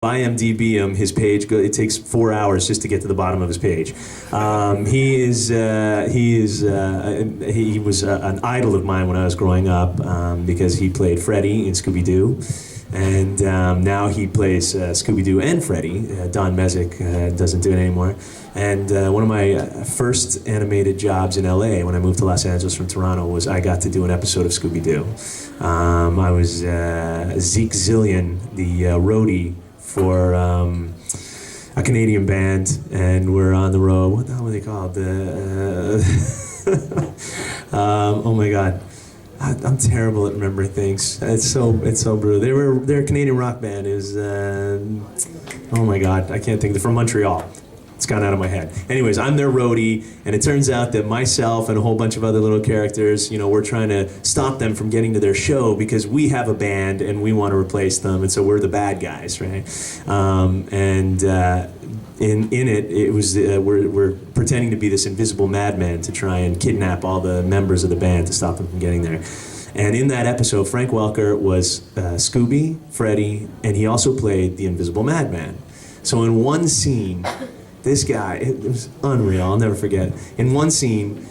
IMDb him, his page. It takes 4 hours just to get to the bottom of his page. He was an idol of mine when I was growing up because he played Freddy in Scooby-Doo, and now he plays Scooby-Doo and Freddy. Don Mezek doesn't do it anymore. And one of my first animated jobs in LA when I moved to Los Angeles from Toronto was I got to do an episode of Scooby-Doo. I was Zeke Zillion, the roadie for a Canadian band, and we're on the road. What the hell were they called? Oh my God, I'm terrible at remembering things. It's so brutal. They're a Canadian rock band. Oh my God, I can't think. They're from Montreal. It's gone out of my head. Anyways, I'm their roadie, and it turns out that myself and a whole bunch of other little characters, we're trying to stop them from getting to their show because we have a band and we want to replace them, and so we're the bad guys, right? In it was we're pretending to be this invisible madman to try and kidnap all the members of the band to stop them from getting there. And in that episode, Frank Welker was Scooby, Freddy, and he also played the invisible madman. So in one scene, this guy, it was unreal, I'll never forget. In one scene,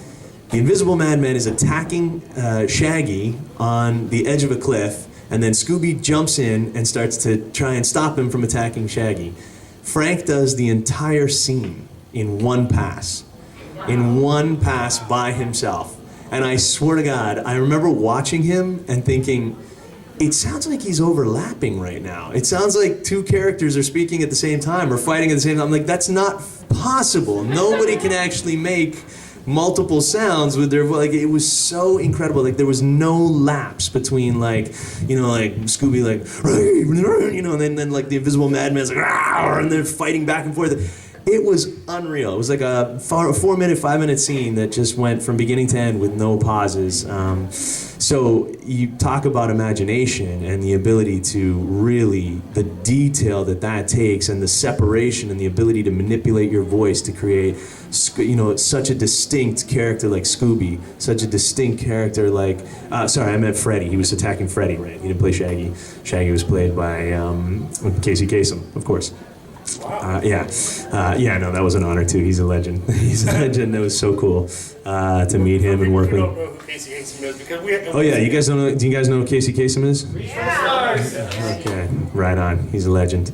the invisible madman is attacking Shaggy on the edge of a cliff, and then Scooby jumps in and starts to try and stop him from attacking Shaggy. Frank does the entire scene in one pass by himself. And I swear to God, I remember watching him and thinking, it sounds like he's overlapping right now. It sounds like two characters are speaking at the same time or fighting at the same time. I'm like, that's not possible. Nobody can actually make multiple sounds with their voice. Like, it was so incredible. Like, there was no lapse between, like Scooby, and then like the invisible madman's like, and they're fighting back and forth. It was unreal. It was like a 4-minute, 5-minute scene that just went from beginning to end with no pauses. So you talk about imagination and the ability to really, the detail that takes and the separation and the ability to manipulate your voice to create, such a distinct character like Scooby, such a distinct character like, sorry, I meant Freddy. He was attacking Freddy, right? He didn't play Shaggy. Shaggy was played by Casey Kasem, of course. No, that was an honor too. He's a legend. He's a legend. It was so cool to meet him and work with him. Don't know who Casey Kasem is because we. Oh yeah, you guys don't know? Do you guys know who Casey Kasem is? Yeah. Okay, right on. He's a legend.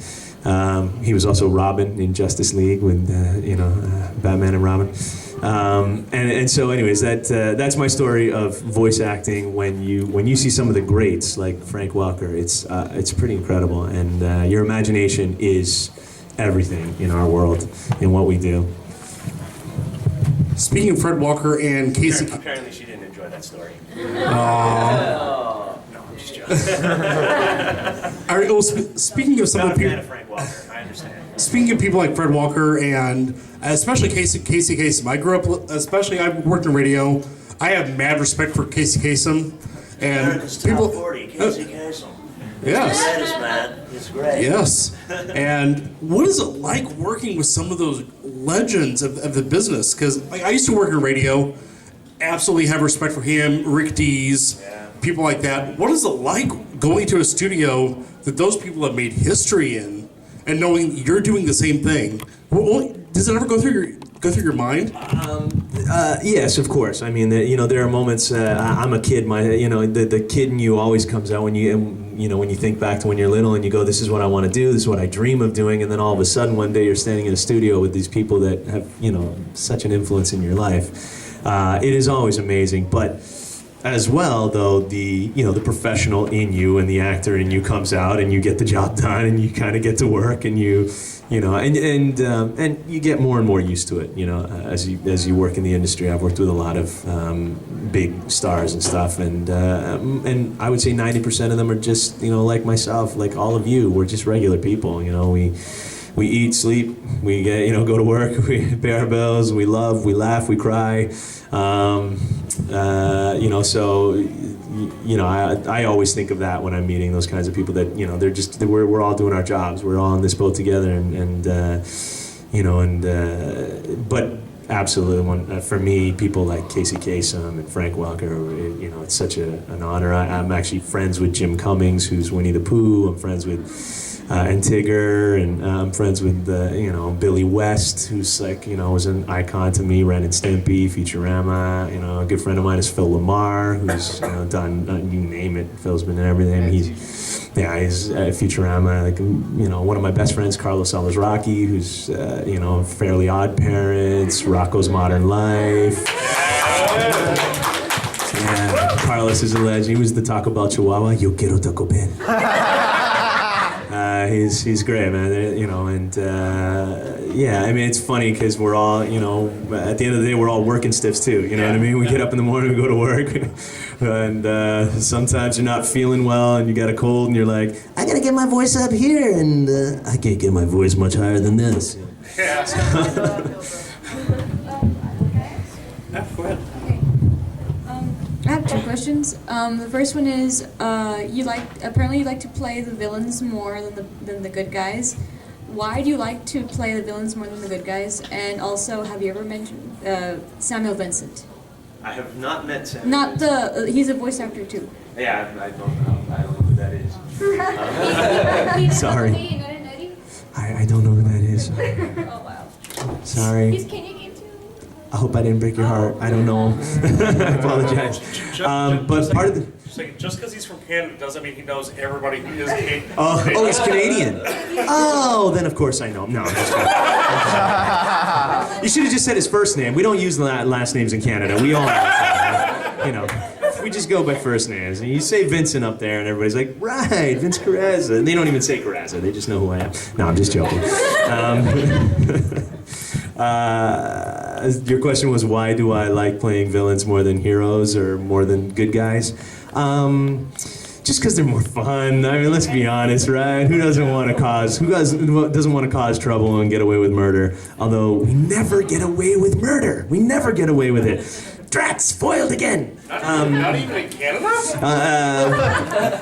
He was also Robin in Justice League with Batman and Robin. And so, anyways, that's my story of voice acting. When you see some of the greats like Frank Welker, it's pretty incredible, and your imagination is everything in our world, in what we do. Speaking of Fred Welker and Casey... Apparently she didn't enjoy that story. No, I'm just joking. All right, well, speaking of some of the people... Not a fan of Frank Welker, I understand. Speaking of people like Fred Welker and especially Casey Kasem, I grew up, I worked in radio. I have mad respect for Casey Kasem. And America's people... top 40, Casey Kasem. Yes. The greatest man. He's great. Yes. And what is it like working with some of those legends of the business? Because I used to work in radio, absolutely have respect for him, Rick Dees, people like that. What is it like going to a studio that those people have made history in and knowing you're doing the same thing? Does it ever go through your mind? Yes, of course. I mean, there are moments. I'm a kid. The kid in you always comes out when you think back to when you're little and you go, "This is what I want to do. This is what I dream of doing." And then all of a sudden, one day, you're standing in a studio with these people that have, such an influence in your life. It is always amazing, but as well, though, the professional in you and the actor in you comes out, and you get the job done, and you kind of get to work, and and you get more and more used to it. As you work in the industry, I've worked with a lot of big stars and stuff, and I would say 90% of them are just like myself, like all of you. We're just regular people. We eat, sleep, we get go to work, we pay our bills, we love, we laugh, we cry. I always think of that when I'm meeting those kinds of people that we're all doing our jobs. We're all on this boat together, but absolutely, for me, people like Casey Kasem and Frank Welker, it's such an honor. I'm actually friends with Jim Cummings, who's Winnie the Pooh. I'm friends with and Tigger, and I'm friends with Billy West, who's like was an icon to me. Ren and Stimpy, Futurama. A good friend of mine is Phil Lamar, who's done you name it. Phil's been in everything. He's Futurama. Like one of my best friends, Carlos Alazraki, who's Fairly Odd Parents, Rocco's Modern Life. Yeah, Carlos is a legend. He was the Taco Bell Chihuahua. Yo quiero Taco Bell. He's great, man. I mean, it's funny because we're all, at the end of the day, we're all working stiffs too. You know what I mean? We get up in the morning, we go to work, and sometimes you're not feeling well, and you got a cold, and you're like, I gotta get my voice up here, and I can't get my voice much higher than this. Yeah. Go ahead. I have two questions. The first one is, apparently you like to play the villains more than the good guys. Why do you like to play the villains more than the good guys? And also, have you ever mentioned Samuel Vincent? I have not met Sam. He's a voice actor too. Yeah, I don't know. I don't know who that is. Sorry. I don't know who that is. Oh wow. Sorry. He's Canadian too. I hope I didn't break your heart. I don't know. I apologize. But part of the... Just because he's from Canada doesn't mean he knows everybody who is Canadian. Oh, he's Canadian. Oh, then of course I know him. No, I'm just kidding. You should have just said his first name. We don't use last names in Canada. We all know. We just go by first names. And you say Vincent up there, and everybody's like, right, Vince Corazza. And they don't even say Corazza. They just know who I am. No, I'm just joking. Your question was, why do I like playing villains more than heroes or more than good guys? Just because they're more fun. I mean, let's be honest, right? Who doesn't want to cause trouble and get away with murder? Although we never get away with murder. We never get away with it. Drats, foiled again. Not even in Canada?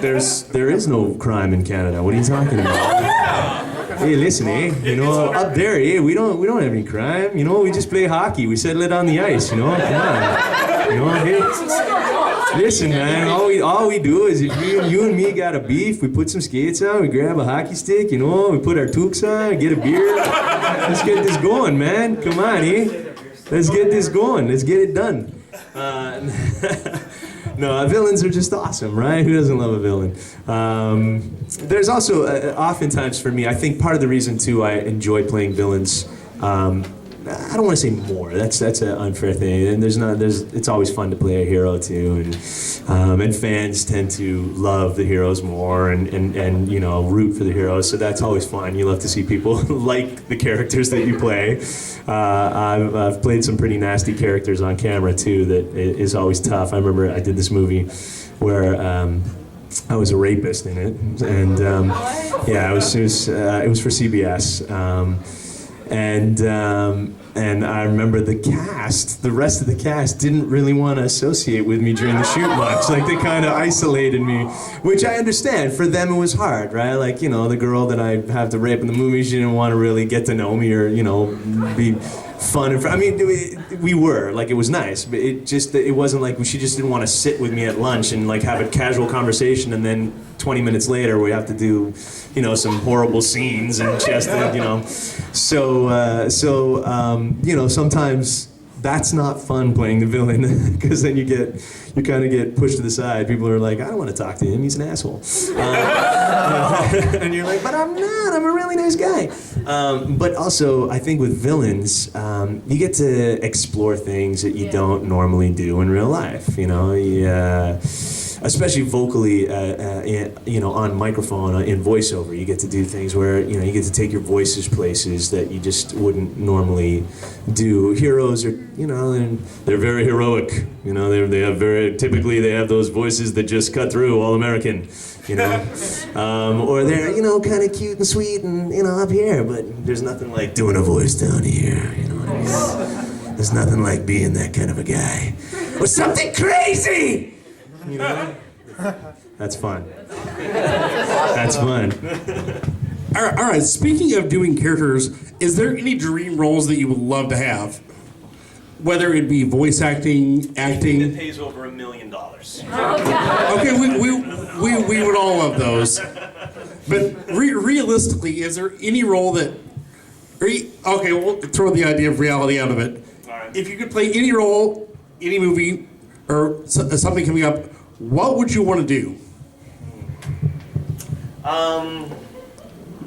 There is no crime in Canada. What are you talking about? Hey, listen, up there, we don't have any crime. We just play hockey. We settle it on the ice. Come on. Hey. Listen, man, all we do is if you and me got a beef, we put some skates on, we grab a hockey stick, we put our toques on, get a beer. Let's get this going, man. Come on, Let's get this going. Let's get it done. No, villains are just awesome, right? Who doesn't love a villain? There's also, oftentimes for me, I think part of the reason, too, I enjoy playing villains, I don't want to say more. That's an unfair thing. And it's always fun to play a hero, too. And fans tend to love the heroes more and root for the heroes. So that's always fun. You love to see people like the characters that you play. I've played some pretty nasty characters on camera, too, that is always tough. I remember I did this movie where I was a rapist in it. And it was for CBS. And I remember the rest of the cast didn't really want to associate with me during the shoot much. Like, they kind of isolated me, which I understand. For them, it was hard, right? Like, the girl that I have to rape in the movie, she didn't want to really get to know me or, be fun. I mean, we were, like, it was nice, but it wasn't like, she just didn't want to sit with me at lunch and, like, have a casual conversation, and then 20 minutes later we have to do, some horrible scenes and just, sometimes that's not fun playing the villain, because then you kind of get pushed to the side. People are like, I don't want to talk to him, he's an asshole. And you're like, but I'm not, I'm a really nice guy. But also, I think with villains, you get to explore things that you don't normally do in real life, especially vocally, on microphone, in voiceover, you get to do things where, you get to take your voices places that you just wouldn't normally do. Heroes are, they're very heroic. Typically they have those voices that just cut through, all American, or they're, kind of cute and sweet and, up here, but there's nothing like doing a voice down here, you know what I mean? There's nothing like being that kind of a guy. Or something crazy! That's fun. That's fun. All right. Speaking of doing characters, is there any dream roles that you would love to have? Whether it be voice acting. Anything that pays over $1 million. Okay, we would all love those. But realistically, is there any role that? Okay, we'll throw the idea of reality out of it. Alright. If you could play any role, any movie, or something coming up, what would you want to do?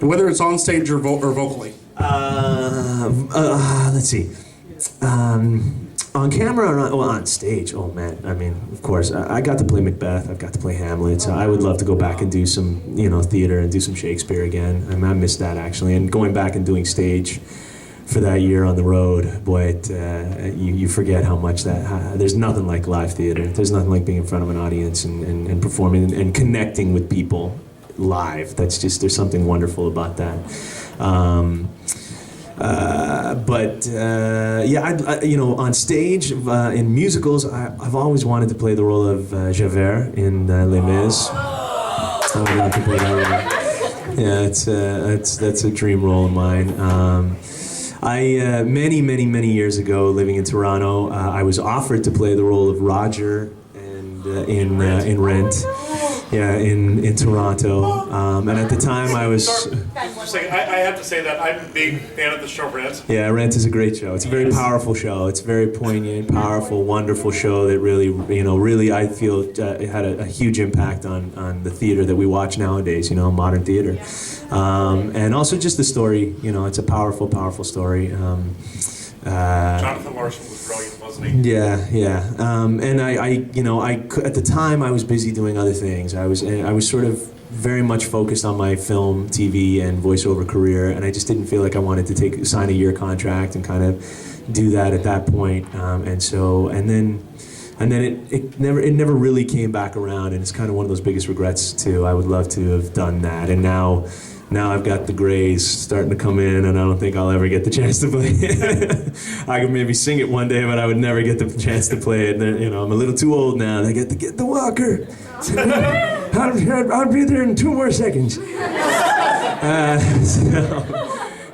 Whether it's on stage or vocally. Let's see. On camera or on stage? Oh man, I mean, of course, I got to play Macbeth. I've got to play Hamlet. So I would love to go back and do some, theater and do some Shakespeare again. I mean, I missed that actually. And going back and doing stage for that year on the road, boy, you forget how much there's nothing like live theater. There's nothing like being in front of an audience and performing and connecting with people live. There's something wonderful about that. On stage, in musicals, I've always wanted to play the role of Javert in Les Mis. I would love to play that role. Yeah, that's a dream role of mine. Many years ago, living in Toronto, I was offered to play the role of Roger in Rent. Yeah, in Toronto, and at the time I was. I have to say that I'm a big fan of the show Rent. Yeah, Rent is a great show. It's a very powerful show. It's a very poignant, powerful, wonderful show that really, really I feel it had a huge impact on the theater that we watch nowadays. Modern theater, and also just the story. It's a powerful, powerful story. Jonathan Larson was brilliant, wasn't he? Yeah. And I at the time I was busy doing other things. I was sort of very much focused on my film, TV, and voiceover career, and I just didn't feel like I wanted to sign a year contract and kind of do that at that point. And then it never really came back around, and it's kind of one of those biggest regrets too. I would love to have done that, and now I've got the grays starting to come in, and I don't think I'll ever get the chance to play it. I could maybe sing it one day, but I would never get the chance to play it. And, I'm a little too old now. I get to get the walker. I'll be there in 2 more seconds.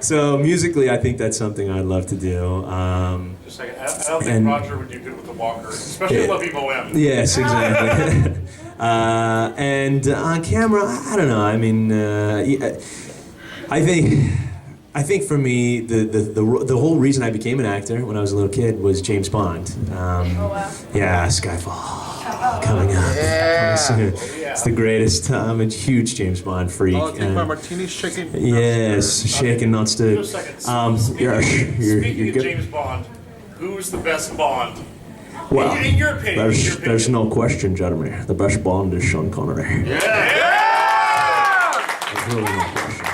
So musically, I think that's something I'd love to do. Just a second. I don't think Roger would do good with the walker, especially La Vie Boheme. Yes, exactly. And on camera, I don't know. I mean, I think for me, the whole reason I became an actor when I was a little kid was James Bond. Yeah, Skyfall coming up. Coming soon. It's the greatest. I'm a huge James Bond freak. I'll take my martini shaking. Yes, shaken, not stirred. Just a second. Speaking of James Bond, who's the best Bond? Well, in your opinion. there's no question, Jeremy. The best Bond is Sean Connery. There's really no question.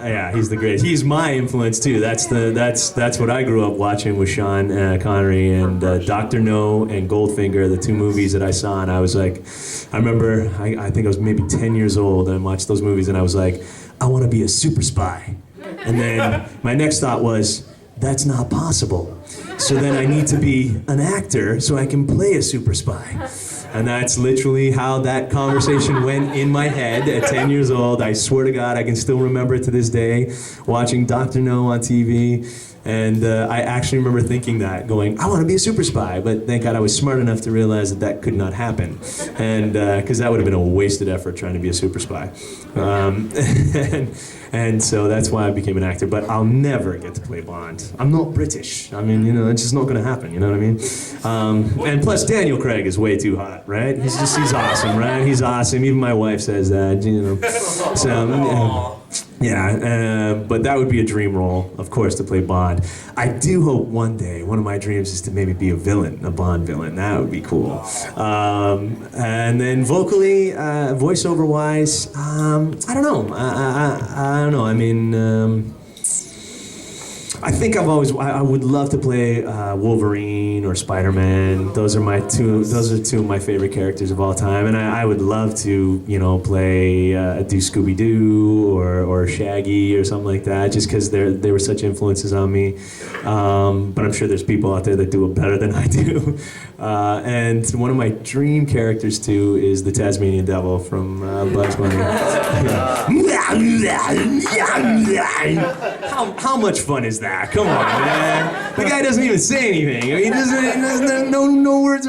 Yeah, he's the greatest. He's my influence too. That's what I grew up watching with Sean Connery and Dr. No and Goldfinger, the 2 movies that I saw, and I was like, I remember I think I was maybe 10 years old and I watched those movies and I was like, I want to be a super spy. And then my next thought was, that's not possible. So then I need to be an actor so I can play a super spy. And that's literally how that conversation went in my head at 10 years old. I swear to God, I can still remember it to this day, watching Dr. No on TV. And I actually remember thinking that, going, I want to be a super spy. But thank God I was smart enough to realize that could not happen. And because that would have been a wasted effort trying to be a super spy. And so that's why I became an actor. But I'll never get to play Bond. I'm not British. I mean, it's just not going to happen. You know what I mean? And plus, Daniel Craig is way too hot, right? He's awesome, right? He's awesome. Even my wife says that, So, but that would be a dream role, of course, to play Bond. I do hope one day, one of my dreams is to maybe be a villain, a Bond villain. That would be cool. And then vocally, voiceover-wise, I don't know. I don't know. I mean, I think I would love to play Wolverine or Spider-Man. Those are 2 of my favorite characters of all time, and I would love to, play do Scooby-Doo or Shaggy or something like that, just because they were such influences on me. But I'm sure there's people out there that do it better than I do. And one of my dream characters too is the Tasmanian Devil from Bugs Bunny. How much fun is that? Come on, man. The guy doesn't even say anything. I mean, he doesn't no words are